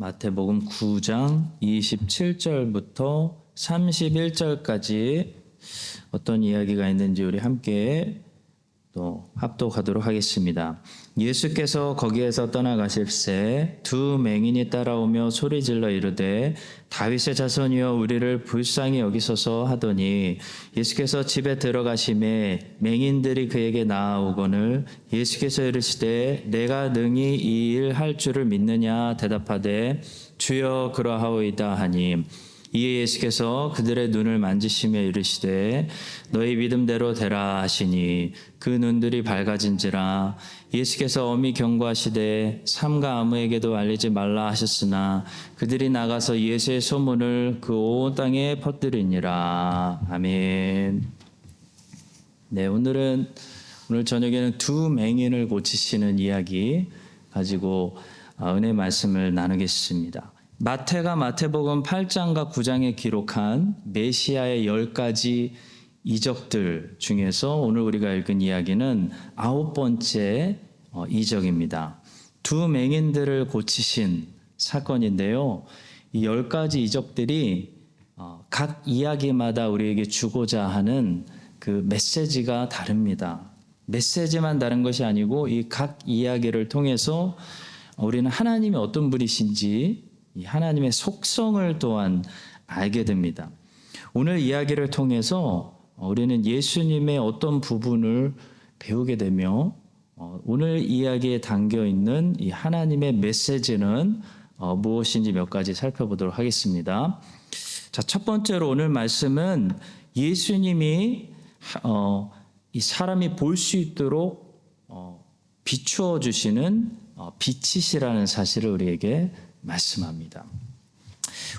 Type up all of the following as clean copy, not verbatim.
마태복음 9장 27절부터 31절까지 어떤 이야기가 있는지 우리 함께 또 합독하도록 하겠습니다. 예수께서 거기에서 떠나가실새 두 맹인이 따라오며 소리질러 이르되 다윗의 자손이여 우리를 불쌍히 여기소서 하더니 예수께서 집에 들어가심에 맹인들이 그에게 나아오거늘 예수께서 이르시되 내가 능히 이 일 할 줄을 믿느냐 대답하되 주여 그러하오이다 하니 이에 예수께서 그들의 눈을 만지시며 이르시되 너희 믿음대로 되라 하시니 그 눈들이 밝아진지라. 예수께서 엄히 경고하시되 삼가 아무에게도 알리지 말라 하셨으나 그들이 나가서 예수의 소문을 그 온 땅에 퍼뜨리니라. 아멘. 네, 오늘 저녁에는 두 맹인을 고치시는 이야기 가지고 은혜 말씀을 나누겠습니다. 마태가 마태복음 8장과 9장에 기록한 메시아의 10가지 이적들 중에서 오늘 우리가 읽은 이야기는 9번째 이적입니다. 두 맹인들을 고치신 사건인데요. 이 10가지 이적들이 각 이야기마다 우리에게 주고자 하는 그 메시지가 다릅니다. 메시지만 다른 것이 아니고 이 각 이야기를 통해서 우리는 하나님이 어떤 분이신지 이 하나님의 속성을 또한 알게 됩니다. 오늘 이야기를 통해서 우리는 예수님의 어떤 부분을 배우게 되며 오늘 이야기에 담겨 있는 이 하나님의 메시지는 무엇인지 몇 가지 살펴보도록 하겠습니다. 자, 첫 번째로 오늘 말씀은 예수님이 이 사람이 볼 수 있도록 비추어 주시는 빛이시라는 사실을 우리에게 말씀합니다.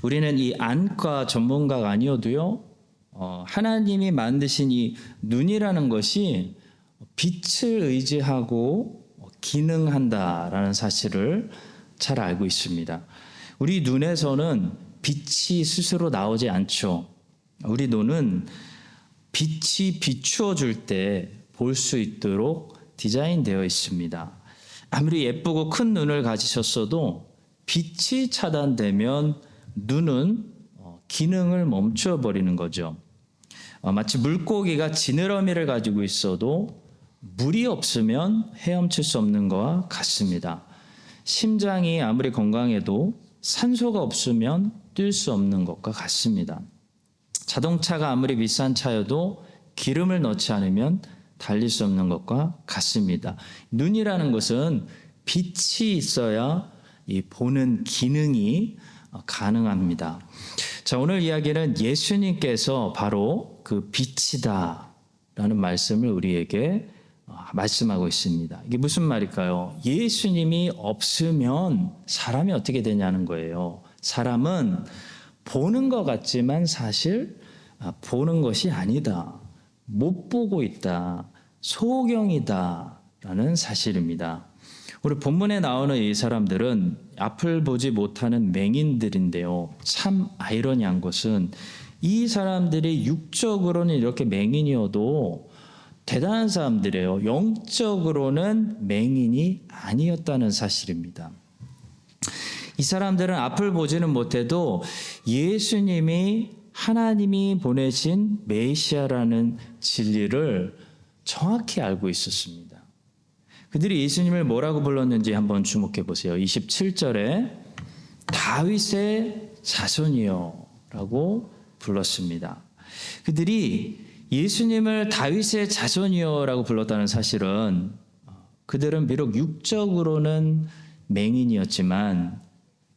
우리는 이 안과 전문가가 아니어도요, 하나님이 만드신 이 눈이라는 것이 빛을 의지하고 기능한다라는 사실을 잘 알고 있습니다. 우리 눈에서는 빛이 스스로 나오지 않죠. 우리 눈은 빛이 비추어 줄 때 볼 수 있도록 디자인되어 있습니다. 아무리 예쁘고 큰 눈을 가지셨어도 빛이 차단되면 눈은 기능을 멈춰 버리는 거죠. 마치 물고기가 지느러미를 가지고 있어도 물이 없으면 헤엄칠 수 없는 것과 같습니다. 심장이 아무리 건강해도 산소가 없으면 뛸 수 없는 것과 같습니다. 자동차가 아무리 비싼 차여도 기름을 넣지 않으면 달릴 수 없는 것과 같습니다. 눈이라는 것은 빛이 있어야 이 보는 기능이 가능합니다. 자, 오늘 이야기는 예수님께서 바로 그 빛이다라는 말씀을 우리에게 말씀하고 있습니다. 이게 무슨 말일까요? 예수님이 없으면 사람이 어떻게 되냐는 거예요. 사람은 보는 것 같지만 사실 보는 것이 아니다. 못 보고 있다. 소경이다라는 사실입니다. 우리 본문에 나오는 이 사람들은 앞을 보지 못하는 맹인들인데요. 참 아이러니한 것은 이 사람들이 육적으로는 이렇게 맹인이어도 대단한 사람들이에요. 영적으로는 맹인이 아니었다는 사실입니다. 이 사람들은 앞을 보지는 못해도 예수님이 하나님이 보내신 메시아라는 진리를 정확히 알고 있었습니다. 그들이 예수님을 뭐라고 불렀는지 한번 주목해 보세요. 27절에 다윗의 자손이요 라고 불렀습니다. 그들이 예수님을 다윗의 자손이요 라고 불렀다는 사실은 그들은 비록 육적으로는 맹인이었지만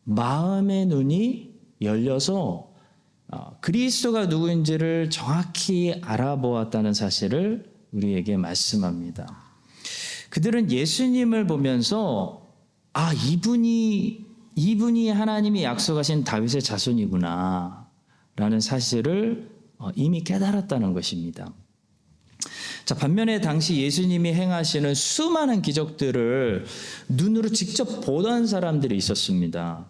마음의 눈이 열려서 그리스도가 누구인지를 정확히 알아보았다는 사실을 우리에게 말씀합니다. 그들은 예수님을 보면서 이분이 하나님이 약속하신 다윗의 자손이구나 라는 사실을 이미 깨달았다는 것입니다. 자, 반면에 당시 예수님이 행하시는 수많은 기적들을 눈으로 직접 보던 사람들이 있었습니다.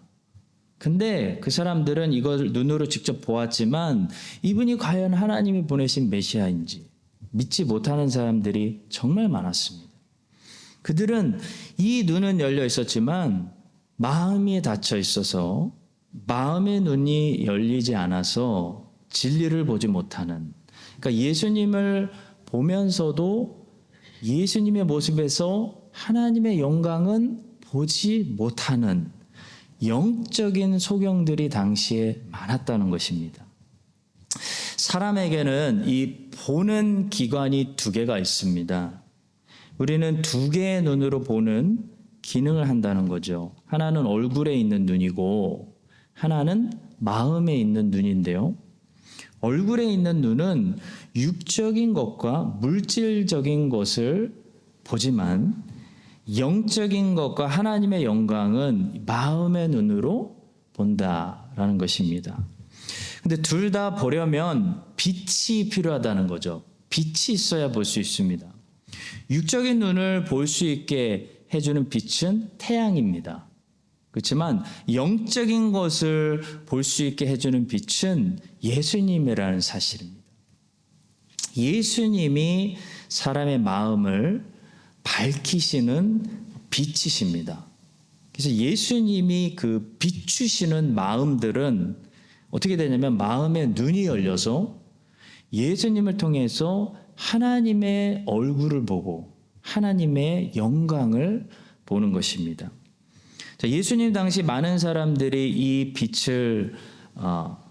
근데 그 사람들은 이걸 눈으로 직접 보았지만 이분이 과연 하나님이 보내신 메시아인지 믿지 못하는 사람들이 정말 많았습니다. 그들은 이 눈은 열려 있었지만 마음이 닫혀 있어서 마음의 눈이 열리지 않아서 진리를 보지 못하는, 그러니까 예수님을 보면서도 예수님의 모습에서 하나님의 영광은 보지 못하는 영적인 소경들이 당시에 많았다는 것입니다. 사람에게는 이 보는 기관이 두 개가 있습니다. 우리는 두 개의 눈으로 보는 기능을 한다는 거죠. 하나는 얼굴에 있는 눈이고 하나는 마음에 있는 눈인데요. 얼굴에 있는 눈은 육적인 것과 물질적인 것을 보지만 영적인 것과 하나님의 영광은 마음의 눈으로 본다라는 것입니다. 근데 둘 다 보려면 빛이 필요하다는 거죠. 빛이 있어야 볼 수 있습니다. 육적인 눈을 볼 수 있게 해주는 빛은 태양입니다. 그렇지만 영적인 것을 볼 수 있게 해주는 빛은 예수님이라는 사실입니다. 예수님이 사람의 마음을 밝히시는 빛이십니다. 그래서 예수님이 그 비추시는 마음들은 어떻게 되냐면 마음의 눈이 열려서 예수님을 통해서 하나님의 얼굴을 보고 하나님의 영광을 보는 것입니다. 자, 예수님 당시 많은 사람들이 이 빛을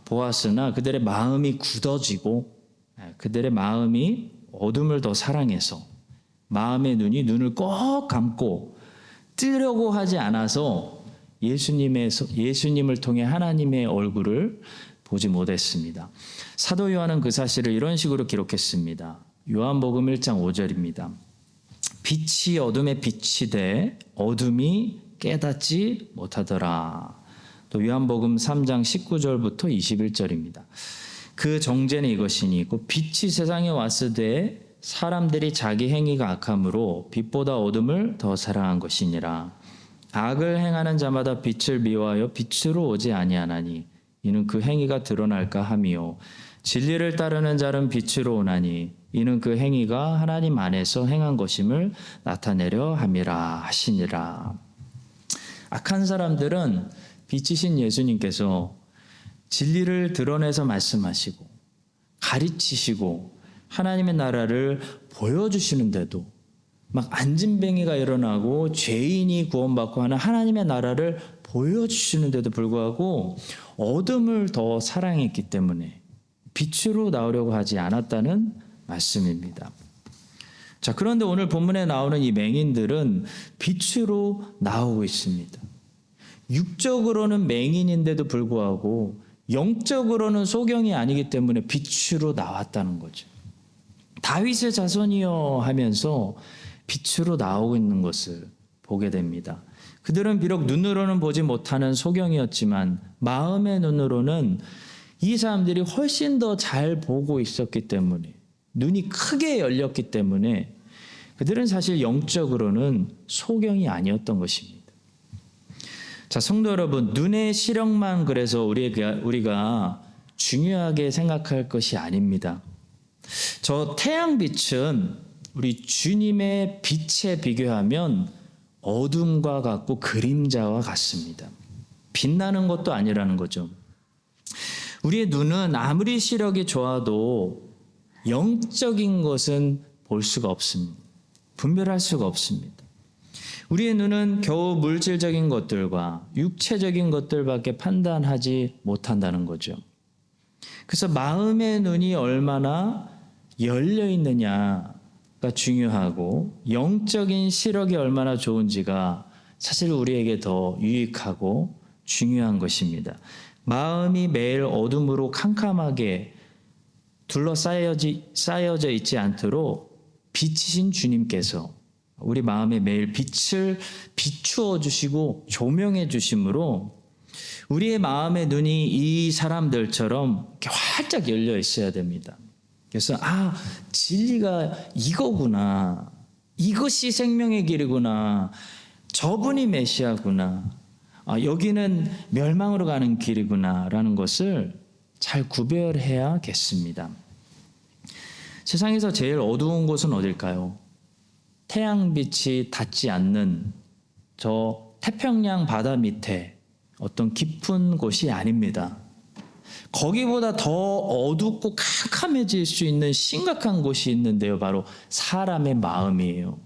보았으나 그들의 마음이 굳어지고 그들의 마음이 어둠을 더 사랑해서 마음의 눈을 꼭 감고 뜨려고 하지 않아서 예수님을 통해 하나님의 얼굴을 보지 못했습니다. 사도 요한은 그 사실을 이런 식으로 기록했습니다. 요한복음 1장 5절입니다. 빛이 어둠에 비치되 어둠이 깨닫지 못하더라. 또 요한복음 3장 19절부터 21절입니다. 그 정죄는 이것이니 곧 빛이 세상에 왔으되 사람들이 자기 행위가 악함으로 빛보다 어둠을 더 사랑한 것이니라. 악을 행하는 자마다 빛을 미워하여 빛으로 오지 아니하나니 이는 그 행위가 드러날까 함이요 진리를 따르는 자는 빛으로 오나니 이는 그 행위가 하나님 안에서 행한 것임을 나타내려 함이라 하시니라. 악한 사람들은 빛이신 예수님께서 진리를 드러내서 말씀하시고 가르치시고 하나님의 나라를 보여주시는데도 막 안진뱅이가 일어나고 죄인이 구원받고 하는 하나님의 나라를 보여주시는데도 불구하고 어둠을 더 사랑했기 때문에 빛으로 나오려고 하지 않았다는 말씀입니다. 자, 그런데 오늘 본문에 나오는 이 맹인들은 빛으로 나오고 있습니다. 육적으로는 맹인인데도 불구하고 영적으로는 소경이 아니기 때문에 빛으로 나왔다는 거죠. 다윗의 자손이여 하면서 빛으로 나오고 있는 것을 보게 됩니다. 그들은 비록 눈으로는 보지 못하는 소경이었지만 마음의 눈으로는 이 사람들이 훨씬 더 잘 보고 있었기 때문에 눈이 크게 열렸기 때문에 그들은 사실 영적으로는 소경이 아니었던 것입니다. 자, 성도 여러분, 눈의 시력만 그래서 우리가 중요하게 생각할 것이 아닙니다. 저 태양빛은 우리 주님의 빛에 비교하면 어둠과 같고 그림자와 같습니다. 빛나는 것도 아니라는 거죠. 우리의 눈은 아무리 시력이 좋아도 영적인 것은 볼 수가 없습니다. 분별할 수가 없습니다. 우리의 눈은 겨우 물질적인 것들과 육체적인 것들밖에 판단하지 못한다는 거죠. 그래서 마음의 눈이 얼마나 열려 있느냐가 중요하고 영적인 시력이 얼마나 좋은지가 사실 우리에게 더 유익하고 중요한 것입니다. 마음이 매일 어둠으로 캄캄하게 쌓여져 있지 않도록 빛이신 주님께서 우리 마음에 매일 빛을 비추어 주시고 조명해 주심으로 우리의 마음의 눈이 이 사람들처럼 이렇게 활짝 열려 있어야 됩니다. 그래서 진리가 이거구나. 이것이 생명의 길이구나. 저분이 메시아구나. 여기는 멸망으로 가는 길이구나라는 것을 잘 구별해야겠습니다. 세상에서 제일 어두운 곳은 어딜까요? 태양빛이 닿지 않는 저 태평양 바다 밑에 어떤 깊은 곳이 아닙니다. 거기보다 더 어둡고 캄캄해질 수 있는 심각한 곳이 있는데요. 바로 사람의 마음이에요.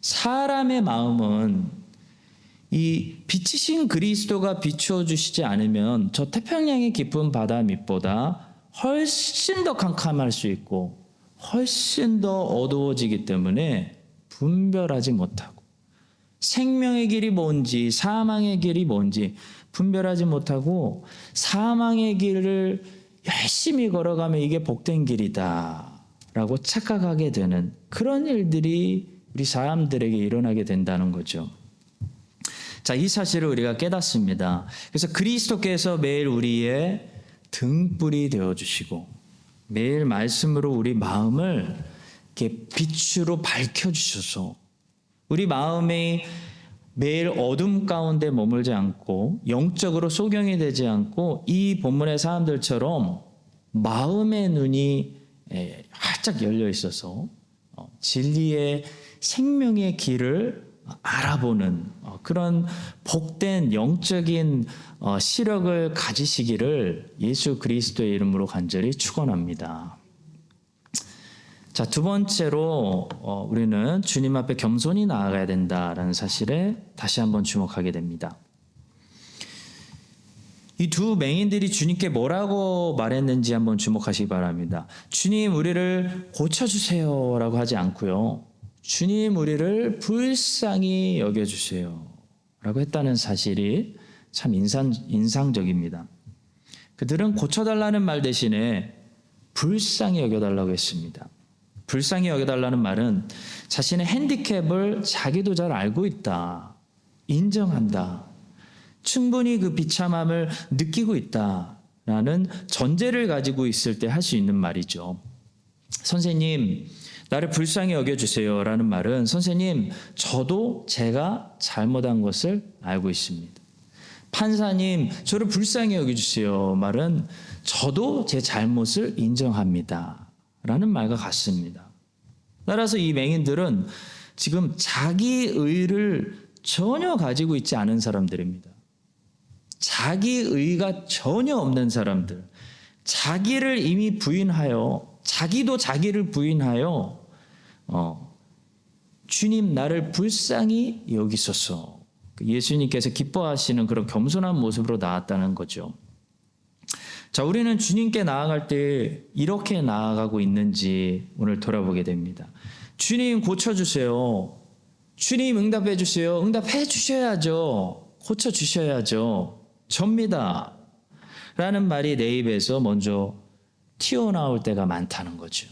사람의 마음은 이 빛이신 그리스도가 비추어 주시지 않으면 저 태평양의 깊은 바다 밑보다 훨씬 더 캄캄할 수 있고 훨씬 더 어두워지기 때문에 분별하지 못하고 생명의 길이 뭔지 사망의 길이 뭔지 분별하지 못하고 사망의 길을 열심히 걸어가면 이게 복된 길이다 라고 착각하게 되는 그런 일들이 우리 사람들에게 일어나게 된다는 거죠. 자, 이 사실을 우리가 깨닫습니다. 그래서 그리스도께서 매일 우리의 등불이 되어주시고 매일 말씀으로 우리 마음을 이렇게 빛으로 밝혀주셔서 우리 마음이 매일 어둠 가운데 머물지 않고 영적으로 소경이 되지 않고 이 본문의 사람들처럼 마음의 눈이 활짝 열려 있어서 진리의 생명의 길을 알아보는 그런 복된 영적인 시력을 가지시기를 예수 그리스도의 이름으로 간절히 축원합니다. 자, 두 번째로 우리는 주님 앞에 겸손히 나아가야 된다라는 사실에 다시 한번 주목하게 됩니다. 이 두 맹인들이 주님께 뭐라고 말했는지 한번 주목하시기 바랍니다. 주님, 우리를 고쳐주세요 라고 하지 않고요. 주님, 우리를 불쌍히 여겨주세요 라고 했다는 사실이 참 인상적입니다. 그들은 고쳐달라는 말 대신에 불쌍히 여겨달라고 했습니다. 불쌍히 여겨달라는 말은 자신의 핸디캡을 자기도 잘 알고 있다, 인정한다, 충분히 그 비참함을 느끼고 있다라는 전제를 가지고 있을 때 할 수 있는 말이죠. 선생님, 나를 불쌍히 여겨주세요 라는 말은 선생님, 저도 제가 잘못한 것을 알고 있습니다. 판사님, 저를 불쌍히 여겨주세요 말은 저도 제 잘못을 인정합니다 라는 말과 같습니다. 따라서 이 맹인들은 지금 자기 의를 전혀 가지고 있지 않은 사람들입니다. 자기 의가 전혀 없는 사람들, 자기를 이미 부인하여 자기도 자기를 부인하여 주님, 나를 불쌍히 여기소서, 예수님께서 기뻐하시는 그런 겸손한 모습으로 나왔다는 거죠. 자, 우리는 주님께 나아갈 때 이렇게 나아가고 있는지 오늘 돌아보게 됩니다. 주님, 고쳐주세요. 주님, 응답해 주세요. 응답해 주셔야죠. 고쳐주셔야죠. 접니다 라는 말이 내 입에서 먼저 튀어나올 때가 많다는 거죠.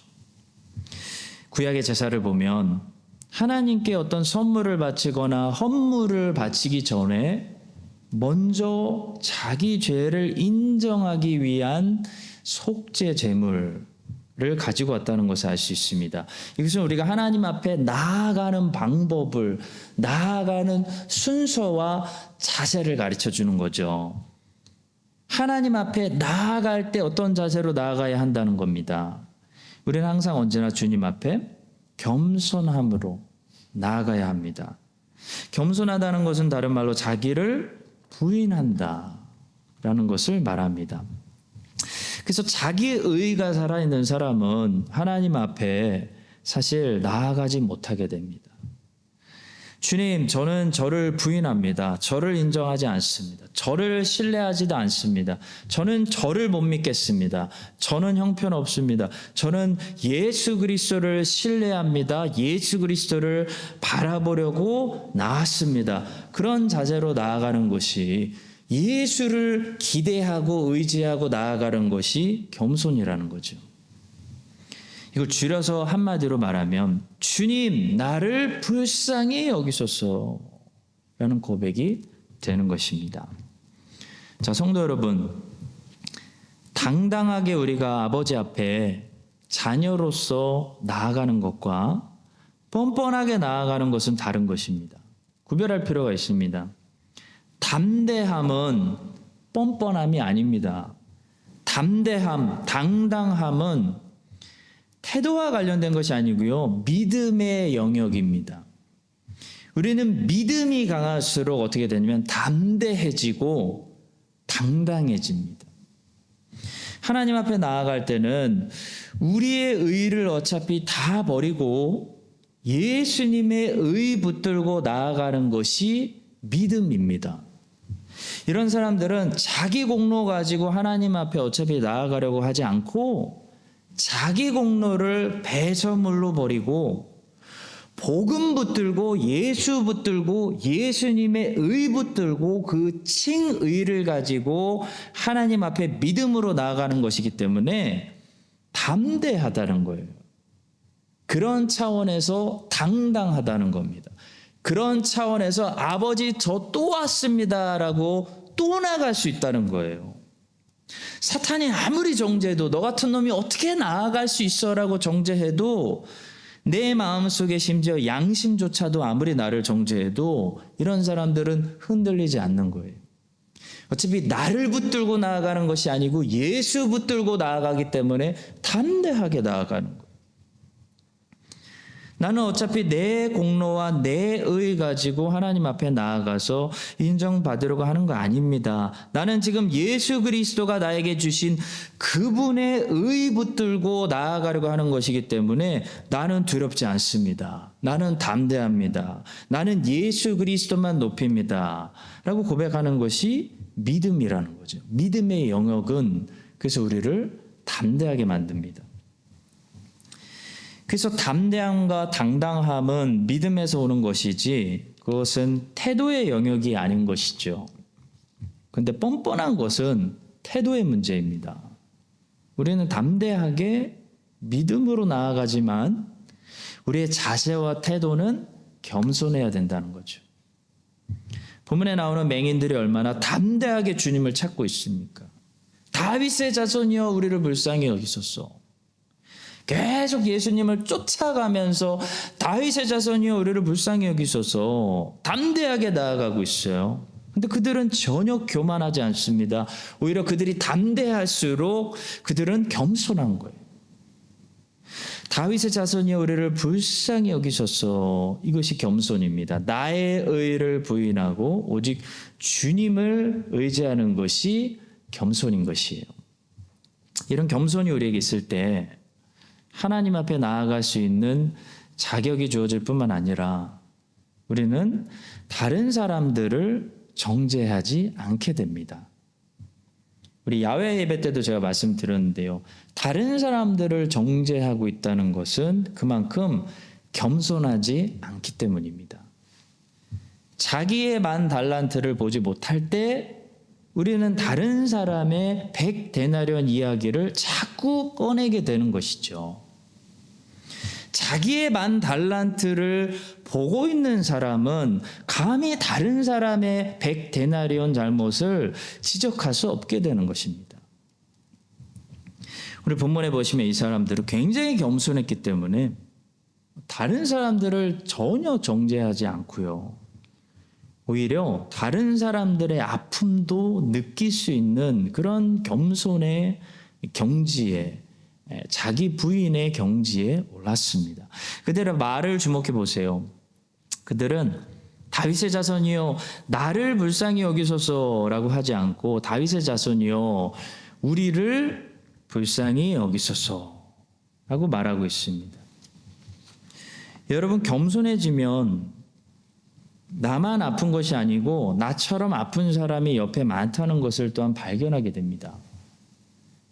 구약의 제사를 보면 하나님께 어떤 선물을 바치거나 헌물을 바치기 전에 먼저 자기 죄를 인정하기 위한 속죄 제물을 가지고 왔다는 것을 알 수 있습니다. 이것은 우리가 하나님 앞에 나아가는 방법을, 나아가는 순서와 자세를 가르쳐 주는 거죠. 하나님 앞에 나아갈 때 어떤 자세로 나아가야 한다는 겁니다. 우리는 항상 언제나 주님 앞에 겸손함으로 나아가야 합니다. 겸손하다는 것은 다른 말로 자기를 부인한다라는 것을 말합니다. 그래서 자기의 의가 살아있는 사람은 하나님 앞에 사실 나아가지 못하게 됩니다. 주님, 저는 저를 부인합니다. 저를 인정하지 않습니다. 저를 신뢰하지도 않습니다. 저는 저를 못 믿겠습니다. 저는 형편없습니다. 저는 예수 그리스도를 신뢰합니다. 예수 그리스도를 바라보려고 나왔습니다. 그런 자세로 나아가는 것이, 예수를 기대하고 의지하고 나아가는 것이 겸손이라는 거죠. 이걸 줄여서 한마디로 말하면 주님, 나를 불쌍히 여기소서 라는 고백이 되는 것입니다. 자, 성도 여러분, 당당하게 우리가 아버지 앞에 자녀로서 나아가는 것과 뻔뻔하게 나아가는 것은 다른 것입니다. 구별할 필요가 있습니다. 담대함은 뻔뻔함이 아닙니다. 담대함, 당당함은 태도와 관련된 것이 아니고요, 믿음의 영역입니다. 우리는 믿음이 강할수록 어떻게 되냐면 담대해지고 당당해집니다. 하나님 앞에 나아갈 때는 우리의 의를 어차피 다 버리고 예수님의 의 붙들고 나아가는 것이 믿음입니다. 이런 사람들은 자기 공로 가지고 하나님 앞에 어차피 나아가려고 하지 않고 자기 공로를 배설물로 버리고 복음 붙들고 예수 붙들고 예수님의 의 붙들고 그 칭의를 가지고 하나님 앞에 믿음으로 나아가는 것이기 때문에 담대하다는 거예요. 그런 차원에서 당당하다는 겁니다. 그런 차원에서 아버지 저 또 왔습니다라고 또 나갈 수 있다는 거예요. 사탄이 아무리 정죄해도 너 같은 놈이 어떻게 나아갈 수 있어라고 정죄해도 내 마음속에 심지어 양심조차도 아무리 나를 정죄해도 이런 사람들은 흔들리지 않는 거예요. 어차피 나를 붙들고 나아가는 것이 아니고 예수 붙들고 나아가기 때문에 담대하게 나아가는 거예요. 나는 어차피 내 공로와 내 의 가지고 하나님 앞에 나아가서 인정받으려고 하는 거 아닙니다. 나는 지금 예수 그리스도가 나에게 주신 그분의 의 붙들고 나아가려고 하는 것이기 때문에 나는 두렵지 않습니다. 나는 담대합니다. 나는 예수 그리스도만 높입니다. 라고 고백하는 것이 믿음이라는 거죠. 믿음의 영역은 그래서 우리를 담대하게 만듭니다. 그래서 담대함과 당당함은 믿음에서 오는 것이지 그것은 태도의 영역이 아닌 것이죠. 그런데 뻔뻔한 것은 태도의 문제입니다. 우리는 담대하게 믿음으로 나아가지만 우리의 자세와 태도는 겸손해야 된다는 거죠. 본문에 나오는 맹인들이 얼마나 담대하게 주님을 찾고 있습니까? 다윗의 자손이여 우리를 불쌍히 여기소서. 계속 예수님을 쫓아가면서 다윗의 자손이여 우리를 불쌍히 여기소서 담대하게 나아가고 있어요. 근데 그들은 전혀 교만하지 않습니다. 오히려 그들이 담대할수록 그들은 겸손한 거예요. 다윗의 자손이여 우리를 불쌍히 여기소서. 이것이 겸손입니다. 나의 의를 부인하고 오직 주님을 의지하는 것이 겸손인 것이에요. 이런 겸손이 우리에게 있을 때 하나님 앞에 나아갈 수 있는 자격이 주어질 뿐만 아니라 우리는 다른 사람들을 정죄하지 않게 됩니다. 우리 야외 예배 때도 제가 말씀드렸는데요. 다른 사람들을 정죄하고 있다는 것은 그만큼 겸손하지 않기 때문입니다. 자기의 만 달란트를 보지 못할 때 우리는 다른 사람의 100데나리온 이야기를 자꾸 꺼내게 되는 것이죠. 자기의 만 달란트를 보고 있는 사람은 감히 다른 사람의 100데나리온 잘못을 지적할 수 없게 되는 것입니다. 우리 본문에 보시면 이 사람들은 굉장히 겸손했기 때문에 다른 사람들을 전혀 정죄하지 않고요. 오히려 다른 사람들의 아픔도 느낄 수 있는 그런 겸손의 경지에 자기 부인의 경지에 올랐습니다. 그들의 말을 주목해 보세요. 그들은 다윗의 자손이여 나를 불쌍히 여기소서라고 하지 않고 다윗의 자손이여 우리를 불쌍히 여기소서라고 말하고 있습니다. 여러분 겸손해지면 나만 아픈 것이 아니고 나처럼 아픈 사람이 옆에 많다는 것을 또한 발견하게 됩니다.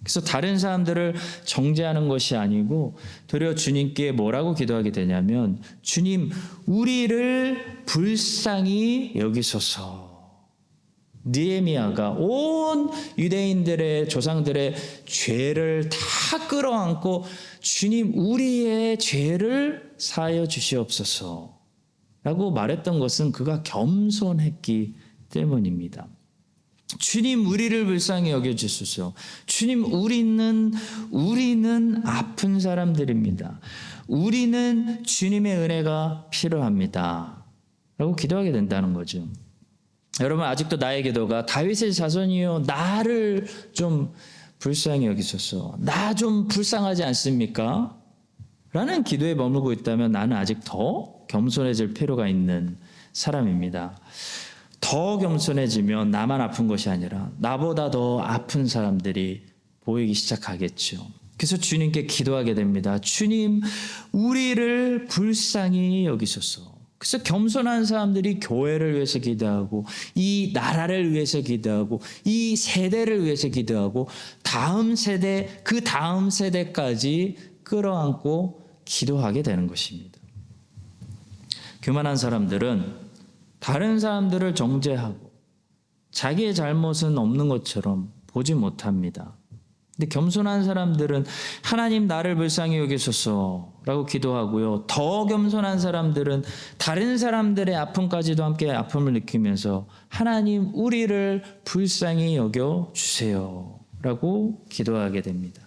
그래서 다른 사람들을 정죄하는 것이 아니고 도리어 주님께 뭐라고 기도하게 되냐면 주님 우리를 불쌍히 여기소서. 느헤미야가 온 유대인들의 조상들의 죄를 다 끌어안고 주님 우리의 죄를 사하여 주시옵소서 라고 말했던 것은 그가 겸손했기 때문입니다. 주님 우리를 불쌍히 여겨주소서. 주님 우리는 아픈 사람들입니다. 우리는 주님의 은혜가 필요합니다. 라고 기도하게 된다는 거죠. 여러분 아직도 나의 기도가 다윗의 자손이요 나를 좀 불쌍히 여기소서. 나 좀 불쌍하지 않습니까? 라는 기도에 머물고 있다면 나는 아직 더 겸손해질 필요가 있는 사람입니다. 더 겸손해지면 나만 아픈 것이 아니라 나보다 더 아픈 사람들이 보이기 시작하겠죠. 그래서 주님께 기도하게 됩니다. 주님, 우리를 불쌍히 여기소서. 그래서 겸손한 사람들이 교회를 위해서 기도하고 이 나라를 위해서 기도하고 이 세대를 위해서 기도하고 다음 세대, 그 다음 세대까지 끌어안고 기도하게 되는 것입니다. 교만한 사람들은 다른 사람들을 정죄하고 자기의 잘못은 없는 것처럼 보지 못합니다. 근데 겸손한 사람들은 하나님 나를 불쌍히 여기소서라고 기도하고요. 더 겸손한 사람들은 다른 사람들의 아픔까지도 함께 아픔을 느끼면서 하나님 우리를 불쌍히 여겨 주세요라고 기도하게 됩니다.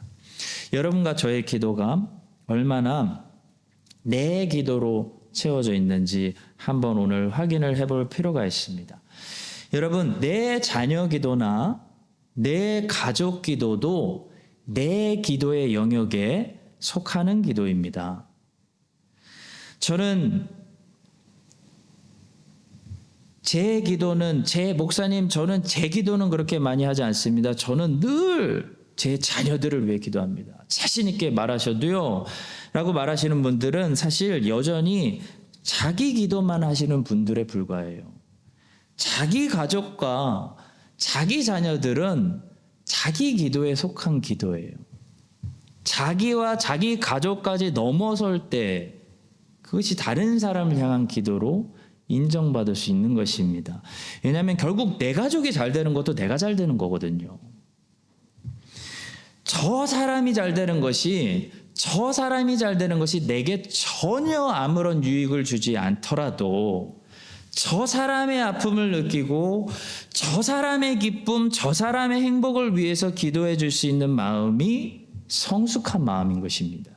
여러분과 저의 기도가 얼마나 내 기도로 채워져 있는지 한번 오늘 확인을 해볼 필요가 있습니다. 여러분, 내 자녀 기도나 내 가족 기도도 내 기도의 영역에 속하는 기도입니다. 저는 제 기도는 저는 제 기도는 그렇게 많이 하지 않습니다. 저는 늘 제 자녀들을 위해 기도합니다. 자신 있게 말하셔도요. 라고 말하시는 분들은 사실 여전히 자기 기도만 하시는 분들에 불과해요. 자기 가족과 자기 자녀들은 자기 기도에 속한 기도예요. 자기와 자기 가족까지 넘어설 때 그것이 다른 사람을 향한 기도로 인정받을 수 있는 것입니다. 왜냐하면 결국 내 가족이 잘 되는 것도 내가 잘 되는 거거든요. 저 사람이 잘 되는 것이 내게 전혀 아무런 유익을 주지 않더라도 저 사람의 아픔을 느끼고 저 사람의 기쁨, 저 사람의 행복을 위해서 기도해 줄 수 있는 마음이 성숙한 마음인 것입니다.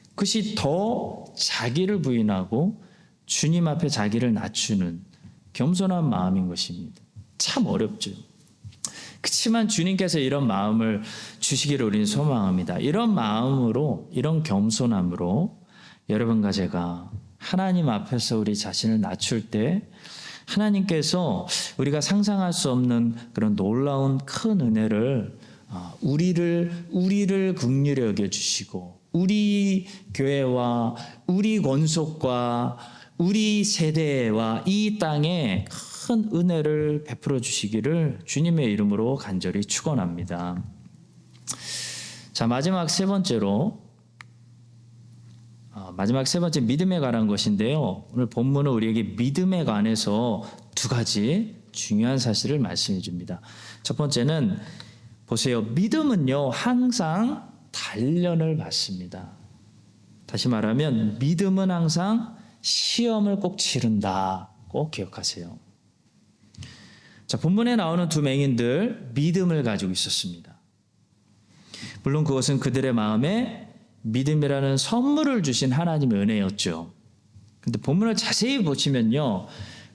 그것이 더 자기를 부인하고 주님 앞에 자기를 낮추는 겸손한 마음인 것입니다. 참 어렵죠. 그렇지만 주님께서 이런 마음을 주시기를 우리는 소망합니다. 이런 마음으로, 이런 겸손함으로 여러분과 제가 하나님 앞에서 우리 자신을 낮출 때 하나님께서 우리가 상상할 수 없는 그런 놀라운 큰 은혜를 우리를 긍휼히 여겨주시고 우리 교회와 우리 권속과 우리 세대와 이 땅에 큰 은혜를 베풀어 주시기를 주님의 이름으로 간절히 축원합니다. 자, 마지막 세 번째 믿음에 관한 것인데요. 오늘 본문은 우리에게 믿음에 관해서 두 가지 중요한 사실을 말씀해 줍니다. 첫 번째는 보세요. 믿음은요, 항상 단련을 받습니다. 다시 말하면 믿음은 항상 시험을 꼭 치른다. 꼭 기억하세요. 자, 본문에 나오는 두 맹인들 믿음을 가지고 있었습니다. 물론 그것은 그들의 마음에 믿음이라는 선물을 주신 하나님의 은혜였죠. 그런데 본문을 자세히 보시면요,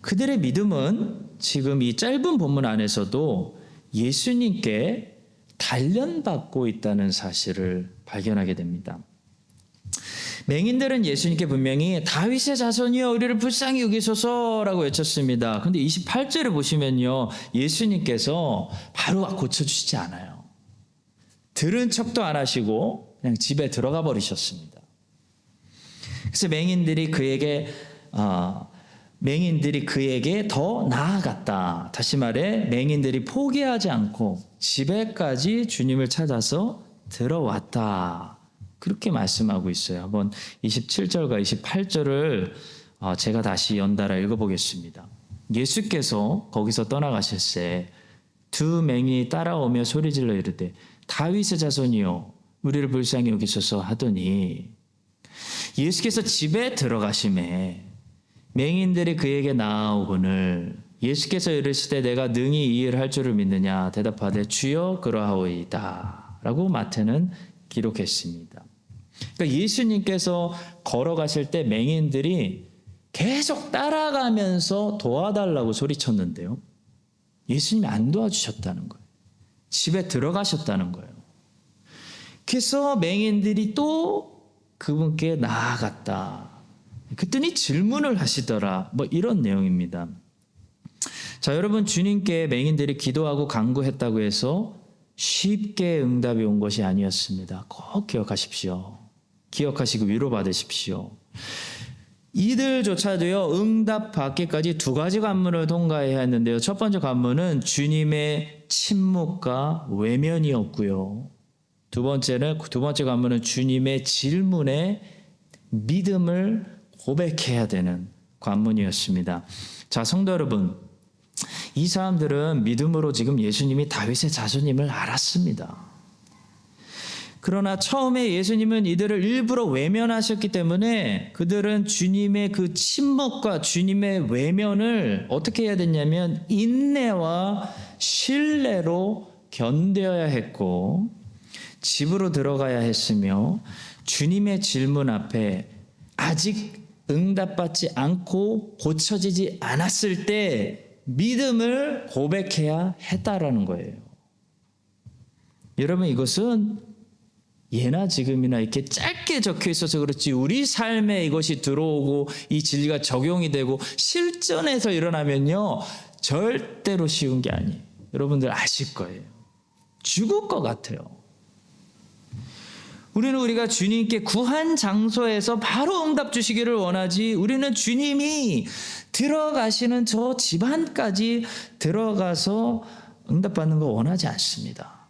그들의 믿음은 지금 이 짧은 본문 안에서도 예수님께 단련받고 있다는 사실을 발견하게 됩니다. 맹인들은 예수님께 분명히 다윗의 자손이여 우리를 불쌍히 여기소서라고 외쳤습니다. 그런데 28절을 보시면요, 예수님께서 바로 고쳐주시지 않아요. 들은 척도 안 하시고 그냥 집에 들어가 버리셨습니다. 그래서 맹인들이 그에게 더 나아갔다. 다시 말해 맹인들이 포기하지 않고 집에까지 주님을 찾아서 들어왔다. 그렇게 말씀하고 있어요. 한번 27절과 28절을 제가 다시 연달아 읽어보겠습니다. 예수께서 거기서 떠나가실새 두 맹인이 따라오며 소리질러 이르되 다윗의 자손이여 우리를 불쌍히 여기소서 하더니 예수께서 집에 들어가심에 맹인들이 그에게 나아오거늘 예수께서 이르시되 내가 능히 이 일을 할 줄을 믿느냐 대답하되 주여 그러하오이다 라고 마태는 기록했습니다. 그러니까 예수님께서 걸어가실 때 맹인들이 계속 따라가면서 도와달라고 소리쳤는데요, 예수님이 안 도와주셨다는 거예요. 집에 들어가셨다는 거예요. 그래서 맹인들이 또 그분께 나아갔다. 그랬더니 질문을 하시더라. 뭐 이런 내용입니다. 자, 여러분, 주님께 맹인들이 기도하고 간구했다고 해서 쉽게 응답이 온 것이 아니었습니다. 꼭 기억하십시오. 기억하시고 위로받으십시오. 이들조차도요, 응답 받기까지 두 가지 관문을 통과해야 했는데요. 첫 번째 관문은 주님의 침묵과 외면이었고요. 두 번째 관문은 주님의 질문에 믿음을 고백해야 되는 관문이었습니다. 자, 성도 여러분, 이 사람들은 믿음으로 지금 예수님이 다윗의 자손임을 알았습니다. 그러나 처음에 예수님은 이들을 일부러 외면하셨기 때문에 그들은 주님의 그 침묵과 주님의 외면을 어떻게 해야 됐냐면 인내와 신뢰로 견뎌야 했고 집으로 들어가야 했으며 주님의 질문 앞에 아직 응답받지 않고 고쳐지지 않았을 때 믿음을 고백해야 했다라는 거예요. 여러분, 이것은 예나 지금이나 이렇게 짧게 적혀 있어서 그렇지 우리 삶에 이것이 들어오고 이 진리가 적용이 되고 실전에서 일어나면요 절대로 쉬운 게 아니에요. 여러분들 아실 거예요. 죽을 것 같아요. 우리가 주님께 구한 장소에서 바로 응답 주시기를 원하지, 우리는 주님이 들어가시는 저 집안까지 들어가서 응답받는 거 원하지 않습니다.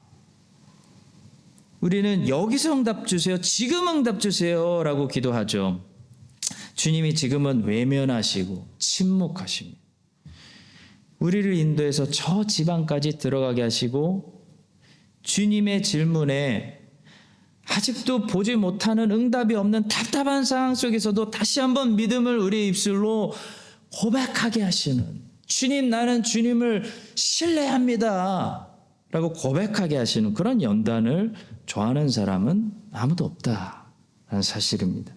우리는 여기서 응답 주세요, 지금 응답 주세요 라고 기도하죠. 주님이 지금은 외면하시고 침묵하십니다. 우리를 인도해서 저 지방까지 들어가게 하시고 주님의 질문에 아직도 보지 못하는 응답이 없는 답답한 상황 속에서도 다시 한번 믿음을 우리의 입술로 고백하게 하시는, 주님, 나는 주님을 신뢰합니다 라고 고백하게 하시는 그런 연단을 좋아하는 사람은 아무도 없다라는 사실입니다.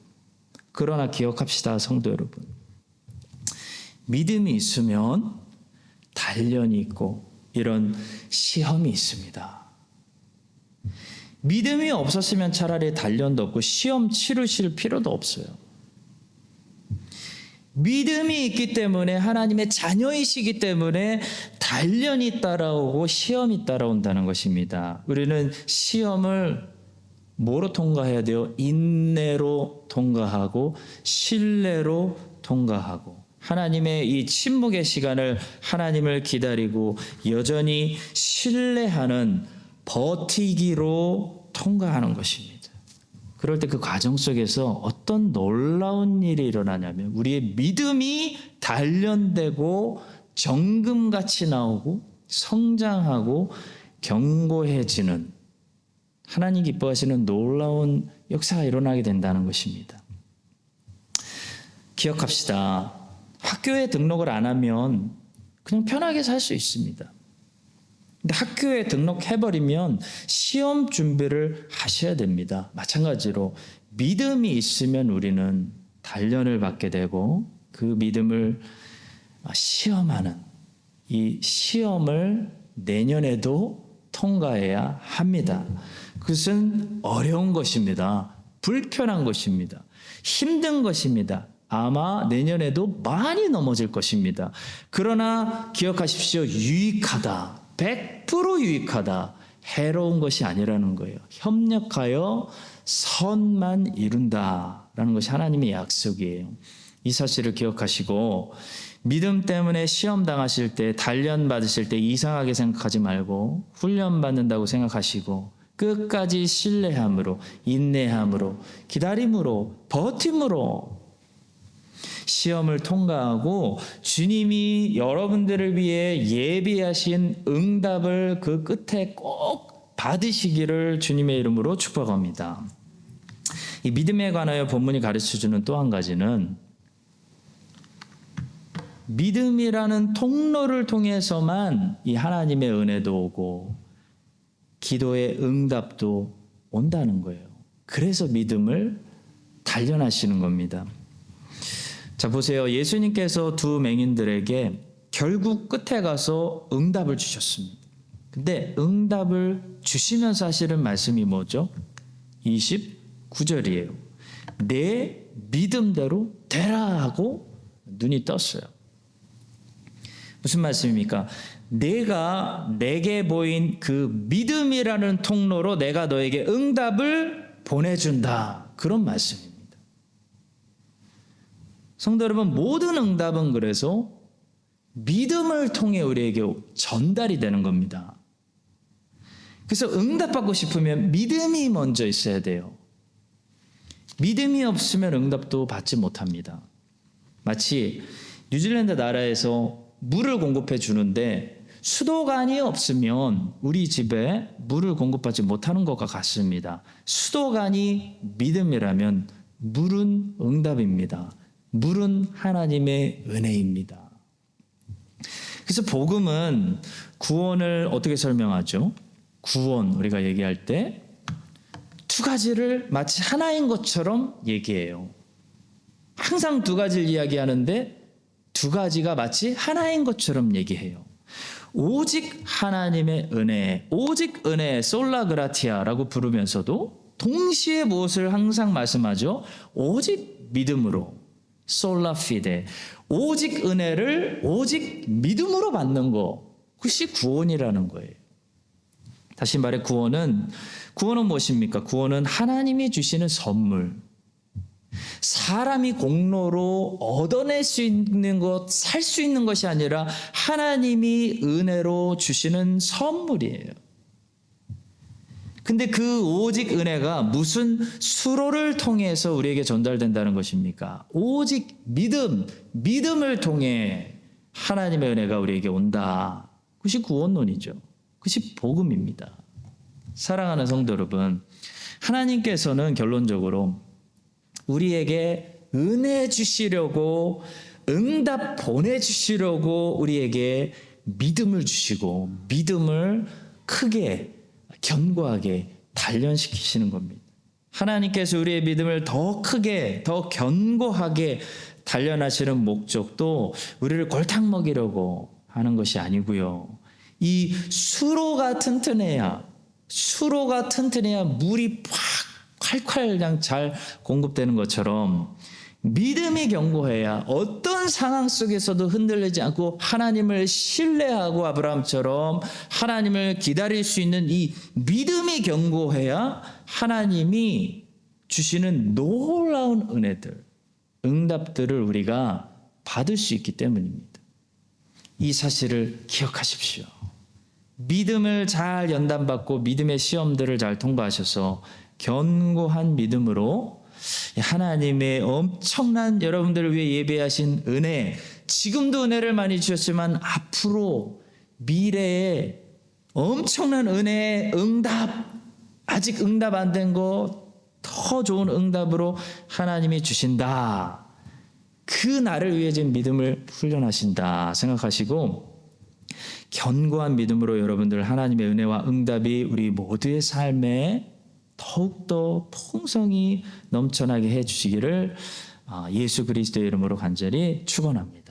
그러나 기억합시다, 성도 여러분. 믿음이 있으면 단련이 있고 이런 시험이 있습니다. 믿음이 없었으면 차라리 단련도 없고 시험 치르실 필요도 없어요. 믿음이 있기 때문에, 하나님의 자녀이시기 때문에 단련이 따라오고 시험이 따라온다는 것입니다. 우리는 시험을 뭐로 통과해야 돼요? 인내로 통과하고 신뢰로 통과하고, 하나님의 이 침묵의 시간을 하나님을 기다리고 여전히 신뢰하는 버티기로 통과하는 것입니다. 그럴 때 그 과정 속에서 어떤 놀라운 일이 일어나냐면 우리의 믿음이 단련되고 정금같이 나오고 성장하고 견고해지는, 하나님 기뻐하시는 놀라운 역사가 일어나게 된다는 것입니다. 기억합시다. 학교에 등록을 안 하면 그냥 편하게 살 수 있습니다. 근데 학교에 등록해버리면 시험 준비를 하셔야 됩니다. 마찬가지로 믿음이 있으면 우리는 단련을 받게 되고 그 믿음을 시험하는, 이 시험을 내년에도 통과해야 합니다. 그것은 어려운 것입니다. 불편한 것입니다. 힘든 것입니다. 아마 내년에도 많이 넘어질 것입니다. 그러나 기억하십시오. 유익하다. 100% 유익하다. 해로운 것이 아니라는 거예요. 협력하여 선만 이룬다라는 것이 하나님의 약속이에요. 이 사실을 기억하시고 믿음 때문에 시험 당하실 때, 단련 받으실 때 이상하게 생각하지 말고 훈련 받는다고 생각하시고 끝까지 신뢰함으로, 인내함으로, 기다림으로, 버팀으로 시험을 통과하고 주님이 여러분들을 위해 예비하신 응답을 그 끝에 꼭 받으시기를 주님의 이름으로 축복합니다. 이 믿음에 관하여 본문이 가르쳐주는 또 한 가지는 믿음이라는 통로를 통해서만 이 하나님의 은혜도 오고 기도의 응답도 온다는 거예요. 그래서 믿음을 단련하시는 겁니다. 자, 보세요. 예수님께서 두 맹인들에게 결국 끝에 가서 응답을 주셨습니다. 근데 응답을 주시면서 하시는 말씀이 뭐죠? 29절이에요. 내 믿음대로 되라 하고 눈이 떴어요. 무슨 말씀입니까? 내가 내게 보인 그 믿음이라는 통로로 내가 너에게 응답을 보내준다. 그런 말씀입니다. 성도 여러분, 모든 응답은 그래서 믿음을 통해 우리에게 전달이 되는 겁니다. 그래서 응답받고 싶으면 믿음이 먼저 있어야 돼요. 믿음이 없으면 응답도 받지 못합니다. 마치 뉴질랜드 나라에서 물을 공급해 주는데 수도관이 없으면 우리 집에 물을 공급받지 못하는 것과 같습니다. 수도관이 믿음이라면 물은 응답입니다. 물은 하나님의 은혜입니다. 그래서 복음은 구원을 어떻게 설명하죠? 구원, 우리가 얘기할 때 두 가지를 마치 하나인 것처럼 얘기해요. 항상 두 가지를 이야기하는데 두 가지가 마치 하나인 것처럼 얘기해요. 오직 하나님의 은혜, 오직 은혜, 솔라그라티아라고 부르면서도 동시에 무엇을 항상 말씀하죠? 오직 믿음으로, 솔라피데, 오직 은혜를 오직 믿음으로 받는 것, 그것이 구원이라는 거예요. 다시 말해 구원은 무엇입니까? 구원은 하나님이 주시는 선물. 사람이 공로로 얻어낼 수 있는 것, 살 수 있는 것이 아니라 하나님이 은혜로 주시는 선물이에요. 근데 그 오직 은혜가 무슨 수로를 통해서 우리에게 전달된다는 것입니까? 오직 믿음을 통해 하나님의 은혜가 우리에게 온다. 그것이 구원론이죠. 그것이 복음입니다. 사랑하는 성도 여러분, 하나님께서는 결론적으로 우리에게 은혜 주시려고, 응답 보내주시려고 우리에게 믿음을 주시고 믿음을 크게 견고하게 단련시키시는 겁니다. 하나님께서 우리의 믿음을 더 크게 더 견고하게 단련하시는 목적도 우리를 골탕 먹이려고 하는 것이 아니고요. 이 수로가 튼튼해야 물이 팍 콸콸 그냥 잘 공급되는 것처럼 믿음이 견고해야 어떤 상황 속에서도 흔들리지 않고 하나님을 신뢰하고 아브라함처럼 하나님을 기다릴 수 있는 이 믿음이 견고해야 하나님이 주시는 놀라운 은혜들, 응답들을 우리가 받을 수 있기 때문입니다. 이 사실을 기억하십시오. 믿음을 잘 연단받고 믿음의 시험들을 잘 통과하셔서 견고한 믿음으로 하나님의 엄청난 여러분들을 위해 예배하신 은혜, 지금도 은혜를 많이 주셨지만 앞으로 미래에 엄청난 은혜의 응답, 아직 응답 안 된 거 더 좋은 응답으로 하나님이 주신다. 그 날을 위해 지금 믿음을 훈련하신다 생각하시고 견고한 믿음으로 여러분들 하나님의 은혜와 응답이 우리 모두의 삶에 더욱더 풍성히 넘쳐나게 해주시기를 예수 그리스도의 이름으로 간절히 축원합니다.